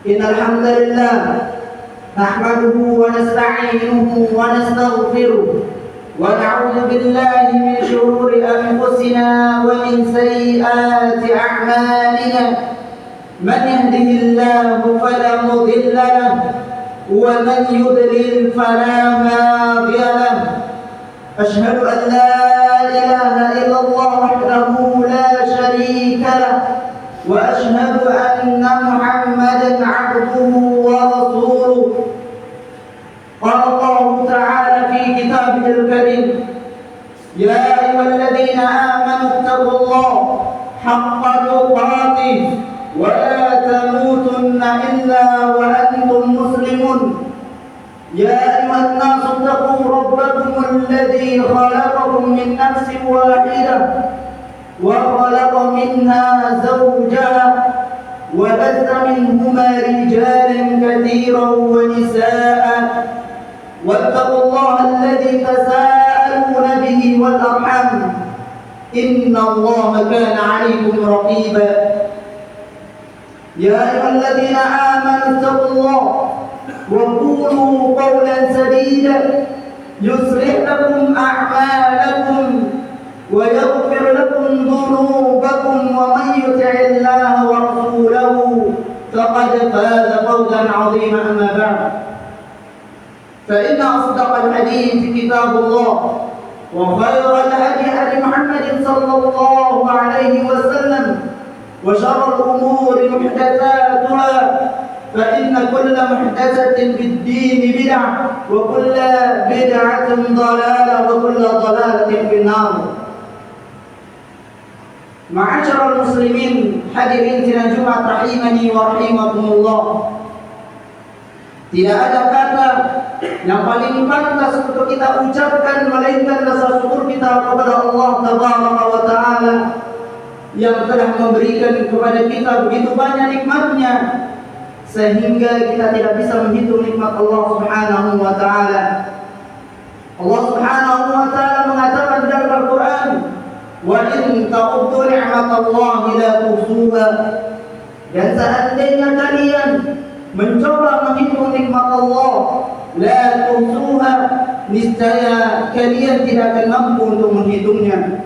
Innal hamdalillah nahmaduhu wa nasta'inuhu wa nastaghfiruh wa na'udzu billahi min shururi anfusina wa min sayyiati a'malina man yahdihillahu fala mudilla lahu wa man yudlil fala hadiya lahu ashhadu an la ilaha illallah wahdahu la sharika lahu وأشهد أن محمدًا عبده ورسوله قال الله تعالى في كتابه الكريم يا أيها الذين آمنوا اتقوا الله حق تقاته ولا تموتن إلا وأنتم مسلمون يا أيها الناس اتقوا ربكم الذي خلقكم من نفس واحدة وخلق منها زوجها وبث منهما رجالا كثيرا ونساء واتقوا الله الذي تساءلون به والأرحام إن الله كان عليكم رقيبا يا أيها الذين آمنوا اتقوا الله وقولوا قولا سديدا يصلح لكم أعمالكم ويغفر لكم ذنوبكم ومن يطع الله ورسوله فقد فاز فوزا عظيما أما بعد فإن أصدق الحديث كتاب الله وخير الهدي هدي محمد صلى الله عليه وسلم وشر الأمور محدثاتها فإن كل محدثة في الدين بدعة وكل بدعة ضلالة وكل ضلالة في النار. Ma'asyiral muslimin, hadirin sidang Jumat rahimani wa rahimakumullah. Tidak ada kata yang paling pantas untuk kita ucapkan melainkan rasa syukur kita kepada Allah Tabaraka wa Ta'ala yang telah memberikan kepada kita begitu banyak nikmatnya sehingga kita tidak bisa menghitung nikmat Allah Subhanahu wa Ta'ala. Allah Subhanahu wa Ta'ala mengatakan dalam Al-Quran, wa in ta'uddu ni'matallahi la tuhsuha. Dan seandainya kalian mencoba menghitung nikmat Allah, la tuhsuha, niscaya kalian tidak akan mampu untuk menghitungnya.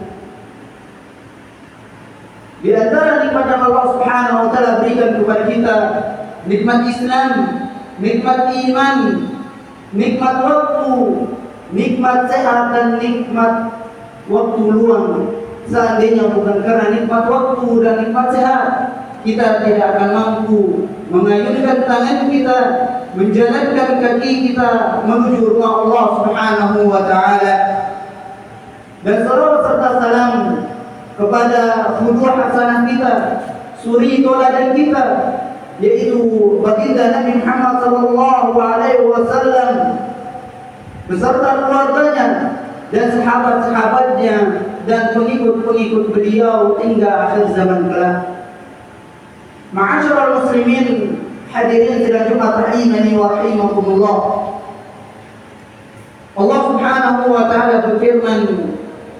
Di antara nikmat yang Allah Subhanahu wa taala berikan kepada kita, nikmat Islam, nikmat iman, nikmat waktu, nikmat sehat, dan nikmat waktu luang. Seandainya bukan karena nikmat waktu dan nikmat sehat, kita tidak akan mampu mengayunkan tangan kita, menjalankan kaki kita menuju rumah Allah Subhanahu wa taala. Dan salawat serta salam kepada qudwah hasanah kita, suri tauladan kita, yaitu baginda Nabi Muhammad sallallahu alaihi wasallam beserta keluarganya dan sahabat-sahabatnya dan pengikut-pengikut beliau hingga akhir zaman kelak. Ma'asyiral muslimin, hadirin sidang Jumat rahimani wa rahimakumullah. Allah Subhanahu wa taala berfirman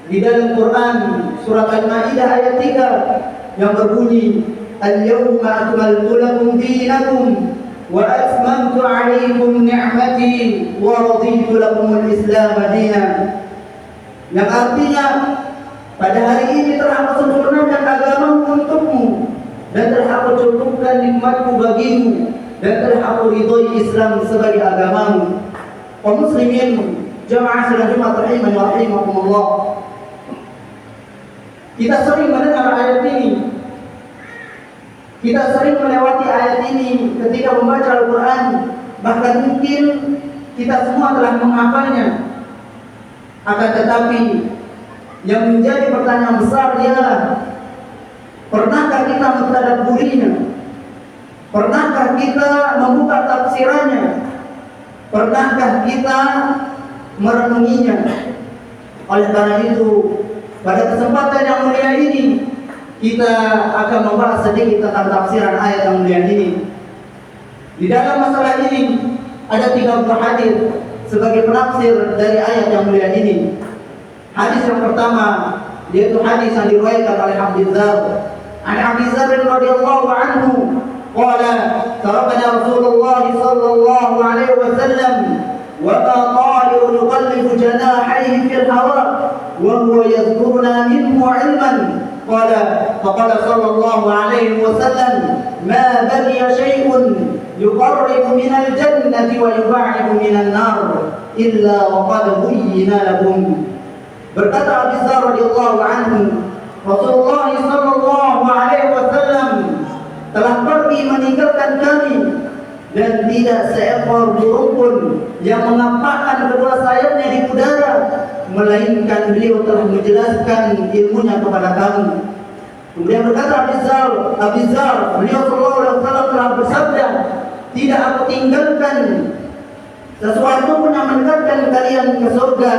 di dalam Quran surat Al-Maidah ayat 3 yang berbunyi, "Al-yawma akmaltu lakum dinakum wa atmamtu 'alaykum ni'mati wa raditu lakum al-Islam dinan." Yang artinya, pada hari ini telah aku sempurnakan agamamu untukmu, dan telah aku cukupkan nikmatku bagimu, dan telah aku ridhoi Islam sebagai agamamu. Kaum muslimin, jamaah sidang Jumat rahimani wa rahimakumullah. Kita sering mendengar ayat ini, kita sering melewati ayat ini ketika membaca Al-Quran, bahkan mungkin kita semua telah menghafalnya. Akan tetapi yang menjadi pertanyaan besar ialah, pernahkah kita mentadabburinya? Pernahkah kita membuka tafsirannya? Pernahkah kita merenunginya? Oleh karena itu, pada kesempatan yang mulia ini, kita akan membahas sedikit tentang tafsiran ayat yang mulia ini. Di dalam masalah ini ada 30 hadis sebagai penafsir dari ayat yang mulia ini. Hadis yang pertama yaitu hadis yang diriwayatkan oleh Abu Dzar. An Abi Dzar radhiyallahu anhu qala tarakana Rasulullah sallallahu alaihi wasallam wa ma ta'irun yuqallibu janahihi fil hawa wa huwa yadhkuruna minhu 'ilman. Qala faqala sallallahu alaihi wasallam ma baqiya shay'un yuqarribu minal jannati wa yub'idu minan nar illa wa qad buyyina lakum. Berkata Abu Dzar radhiyallahu anhu, Rasulullah sallallahu alaihi wasallam telah pergi meninggalkan kami, dan tidak seekor burung pun yang mengampakkan kedua sayapnya di udara, melainkan beliau telah menjelaskan ilmunya kepada kami. Kemudian berkata Abu Dzar, beliau sallallahu alaihi wasallam telah bersabda, tidak aku tinggalkan sesuatu pun yang mendekatkan kalian ke surga,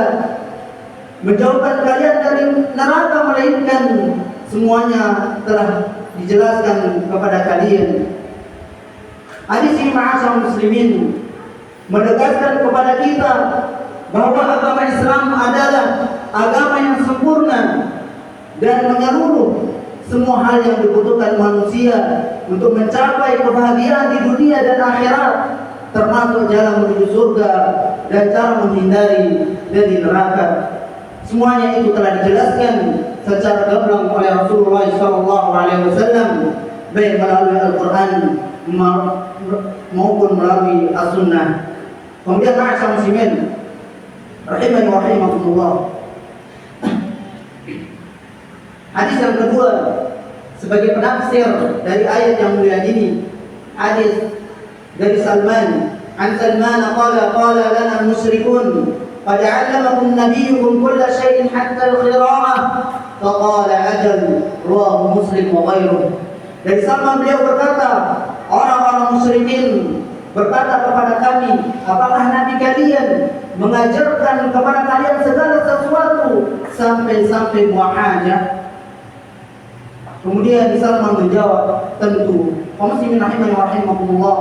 menjauhkan kalian dari neraka, melainkan semuanya telah dijelaskan kepada kalian. Hadis ini, ma'asyar muslimin, menegaskan kepada kita bahwa agama Islam adalah agama yang sempurna dan menyeluruh semua hal yang dibutuhkan manusia untuk mencapai kebahagiaan di dunia dan akhirat, termasuk jalan menuju surga dan cara menghindari dari neraka. Semuanya itu telah dijelaskan secara gamblang oleh Rasulullah SAW, baik melalui Al-Quran maupun melalui As-Sunnah. Kemudian ma'asyar muslimin rahimani wa rahimakumullah, hadis yang kedua sebagai penafsir dari ayat yang mulia ini, hadis dari Salman. An Salman qala lana al-musyrikun qad 'allamakum nabiyyukum kulla shay'in hatta al-qira'ah faqala ajal, rawahu Muslim wa ghairuh. Dari Salman beliau berkata, orang-orang musyrikin berkata kepada kami, apakah Nabi kalian mengajarkan kepada kalian segala sesuatu sampai muahajah? Kemudian Salman menjawab, tentu. Kaum muslimin rahimani wa rahimakumullah,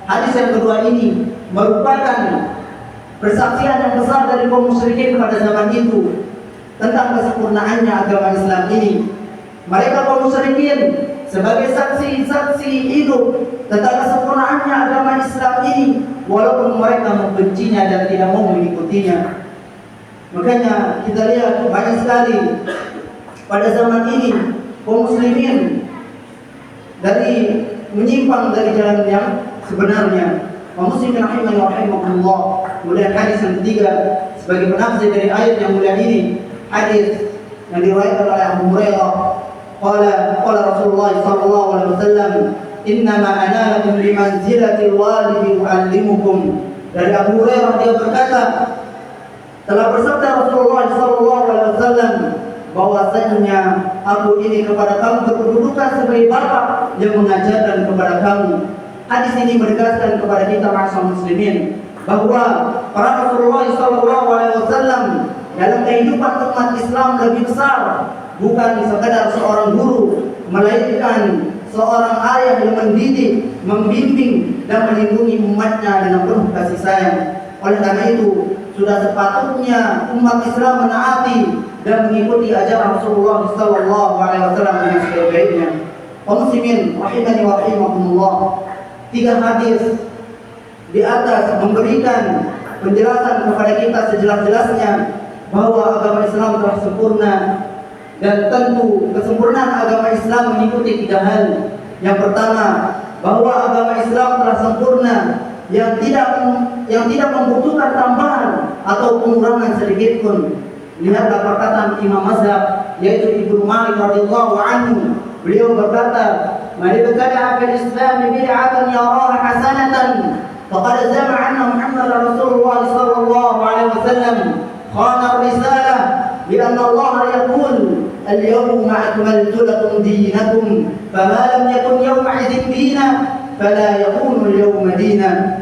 hadis yang kedua ini merupakan persaksian yang besar dari kaum musyrikin pada zaman itu tentang kesempurnaannya agama Islam ini. Mereka kaum musyrikin sebagai saksi-saksi hidup tentang kesempurnaannya agama Islam ini, walaupun mereka membencinya dan tidak mau mengikutinya. Makanya kita lihat banyak sekali pada zaman ini kaum muslimin dari menyimpang dari jalan yang sebenarnya. Kaum muslimin rahimani wa rahimakumullah. Kemudian hadis yang ketiga sebagai penafsir dari ayat yang mulia ini, hadis yang diriwayatkan oleh Abu Hurairah, qala Rasulullah sallallahu alaihi wasallam, "Innama ana lakum bimanzilatil walidi u'allimukum." Dari Abu Hurairah dia berkata, telah bersabda Rasulullah sallallahu alaihi wasallam, bahwasanya aku ini kepada kamu berkedudukan sebagai bapak yang mengajarkan kepada kamu. Hadis ini menegaskan kepada kita ma'asyiral muslimin bahwa para Rasulullah sallallahu alaihi wasallam dalam kehidupan umat Islam lebih besar bukan sekadar seorang guru, melainkan seorang ayah yang mendidik, membimbing dan melindungi umatnya dengan penuh kasih sayang. Oleh karena itu, sudah sepatutnya umat Islam menaati dan mengikuti ajaran Rasulullah sallallahu alaihi wasallam dengan sebaik-baiknya. Kaum muslimin rahimani wa rahimakumullah. 3 hadis di atas memberikan penjelasan kepada kita sejelas-jelasnya bahwa agama Islam telah sempurna, dan tentu kesempurnaan agama Islam mengikuti 3 hal. Yang pertama, bahwa agama Islam telah sempurna yang tidak membutuhkan tambahan atau pengurangan sedikit pun. Lihatlah perkataan Imam Mazhab yaitu Ibnu Malik radhiyallahu anhu. Beliau berkata, "Man ibtada'a fil Islam bid'atan yaraha hasanatan faqad zama anna Muhammadar Rasulullah sallallahu alaihi wasallam khana ar-risalah bi anna Allah yaqul al-yawma akmaltu lakum dinakum fama lam yakun yawma idzin dina fala yakunu al-yawma dina."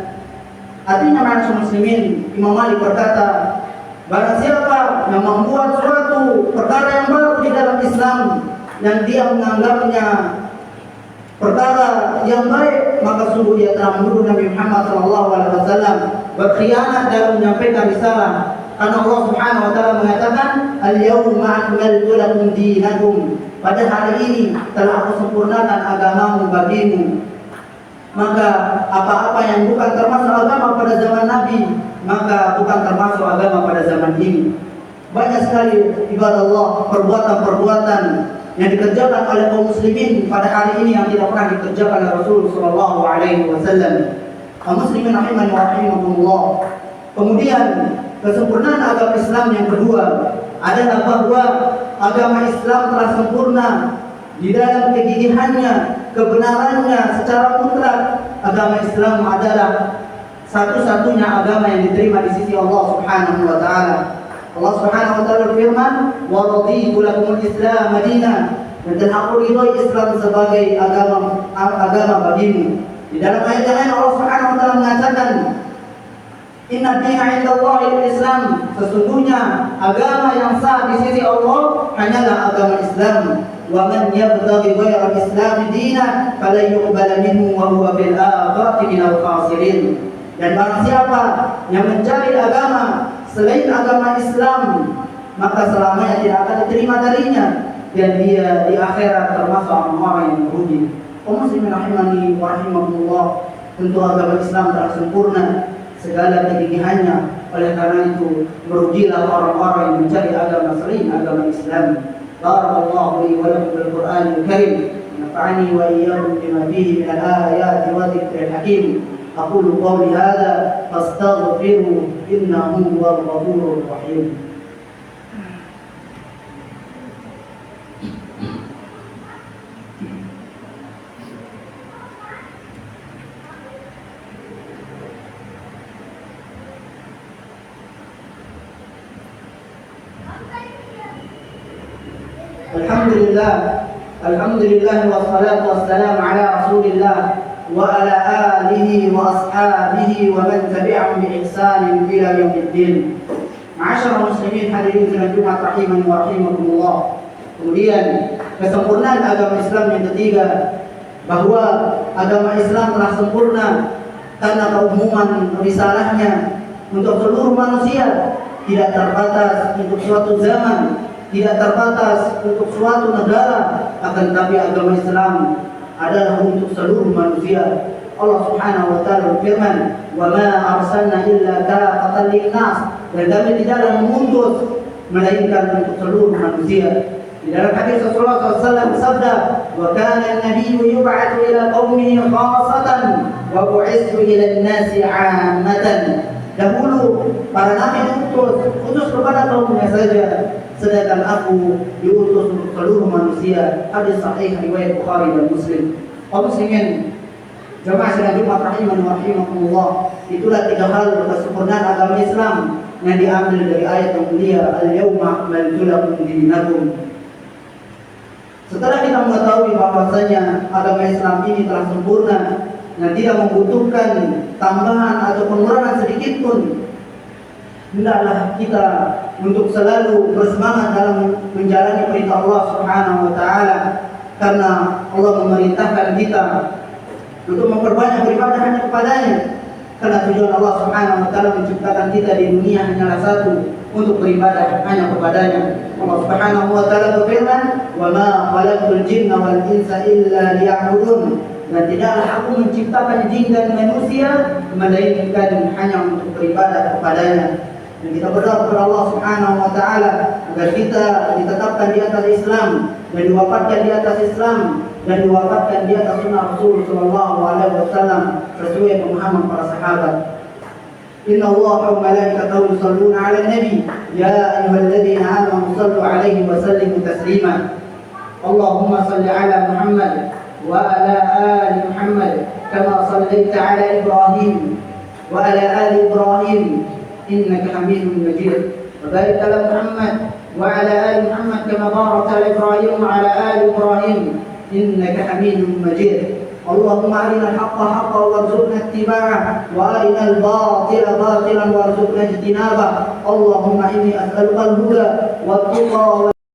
Artinya manusia muslimin, Imam Malik berkata, barang siapa yang membuat suatu perkara yang baru di dalam Islam yang dia menganggapnya perkara yang baik, maka sungguh dia telah menuduh Nabi Muhammad SAW berkhianat dalam menyampaikan risalah. Karena Allah Subhanahu wa taala mengatakan, "Al-yawma akmaltu lakum dinakum." Pada hari ini telah aku sempurnakan agamamu bagimu. Maka apa-apa yang bukan termasuk agama pada zaman Nabi, maka bukan termasuk agama pada zaman ini. Banyak sekali ibadah Allah, perbuatan-perbuatan yang dikerjakan oleh kaum muslimin pada hari ini yang tidak pernah dikerjakan oleh Rasul sallallahu alaihi wasallam. Kaum muslimin rahimani wa rahimakumullah. Kemudian kesempurnaan agama Islam yang kedua adalah bahwa agama Islam telah sempurna di dalam kegigihannya, kebenarannya secara mutlak. Agama Islam adalah satu-satunya agama yang diterima di sisi Allah Subhanahu wa taala. Allah Subhanahu wa taala berfirman, "Wa raditu lakumul Islam madina." Dan telah aku ridhoi Islam sebagai agama bagimu. Di dalam ayat yang lain Allah Subhanahu wa taala mengatakan, "Inna dina 'indallahi Islam." Sesungguhnya agama yang sah di sisi Allah hanyalah agama Islam. Wa man yabtaghi ghayra al-Islam dinan falan yuqbala minhu wa huwa fil akhirati minal khasirin. Dan barang siapa yang mencari agama selain agama Islam, maka selamanya tidak akan diterima darinya, dan dia di akhirat termasuk orang-orang yang merugi. Kaum muslimin rahimani wa rahimakumullah, tentu agama Islam telah sempurna segala kegigihannya. Oleh karena itu, merugilah orang-orang yang mencari agama selain agama Islam. Barakallahu li wa lakum bil Qur'anil Karim, nafa'ani wa iyyakum bima fihi min al-ayati wa dzikril hakim. Aqulu qawli hadza fastaghfiru innahu huwal ghafurur rahim. Alhamdulillah wassalatu wassalamu ala Rasulillah wa ala alihi wa ashabihi wa man tabi'ahum bi ihsanin ila yaumiddin. Ma'asyiral muslimin hadirin sidang Jumat rahimani wa rahimakumullah. Kemudian kesempurnaan agama Islam yang ketiga, bahwa agama Islam telah sempurna karena keumuman risalahnya untuk seluruh manusia, tidak terbatas untuk suatu zaman, tidak terbatas untuk suatu negara, akan tetapi agama Islam adalah untuk seluruh manusia. Allah Subhanahu wa taala berfirman, "Wa ma arsalna illa kafatan lin-nas." Dan kami tidaklah mengutus melainkan untuk seluruh manusia. Di dalam hadis Rasulullah SAW bersabda, "Wa kana an-nabiyyu yub'atsu ila qaumihi khassatan wa bu'itsu ila an-nasi 'ammatan." Dahulu para nabi diutus kepada kaumnya saja, sedangkan aku diutus untuk seluruh manusia. Hadis sahih riwayat Bukhari dan Muslim. Kaum muslimin, jemaah sidang Jumat rahimani wa rahimakumullah, itulah 3 hal kesempurnaan agama Islam yang diambil dari ayat yang mulia, "Al-yawma akmaltu lakum dinakum." Setelah kita mengetahui bahwasanya agama Islam ini telah sempurna dan tidak membutuhkan tambahan atau pengurangan sedikit pun, hendaklah kita untuk selalu bersemangat dalam menjalani perintah Allah Subhanahu wa taala, karena Allah memerintahkan kita untuk memperbanyak beribadah hanya kepadanya. Karena tujuan Allah Subhanahu wa taala menciptakan kita di dunia hanyalah satu, untuk beribadah hanya kepadanya. Allah Subhanahu wa taala berfirman, "Wa ma khalaqtul jinna wal insa illa liya'budun." Dan tidaklah aku menciptakan jin dan manusia melainkan hanya untuk beribadah kepadanya. Dan kita berdoa kepada Allah Subhanahu wa taala agar kita ditetapkan di atas Islam dan diwafatkan di atas Islam dan diwafatkan di atas sunnah Rasul sallallahu alaihi wasallam sesuai pemahaman para sahabat. Inna Allah wa malaikatahu yusalluna 'alan nabi ya ayyuhalladzina amanu sallu 'alaihi wa sallimu taslima. Allahumma salli 'ala Muhammad wa 'ala ali Muhammad kama sallaita 'ala Ibrahim wa 'ala ali Ibrahim innaka Hamidum Majid. Wa barik 'ala Muhammad wa 'ala ali Muhammad kama barakta 'ala Ibrahim wa 'ala ali Ibrahim innaka Hamidum Majid. اللهم أرنا الحق حقا وارزقنا اتباعه وأرنا الباطل باطلا وارزقنا اجتنابه. اللهم إني أسألك الهدى والتقى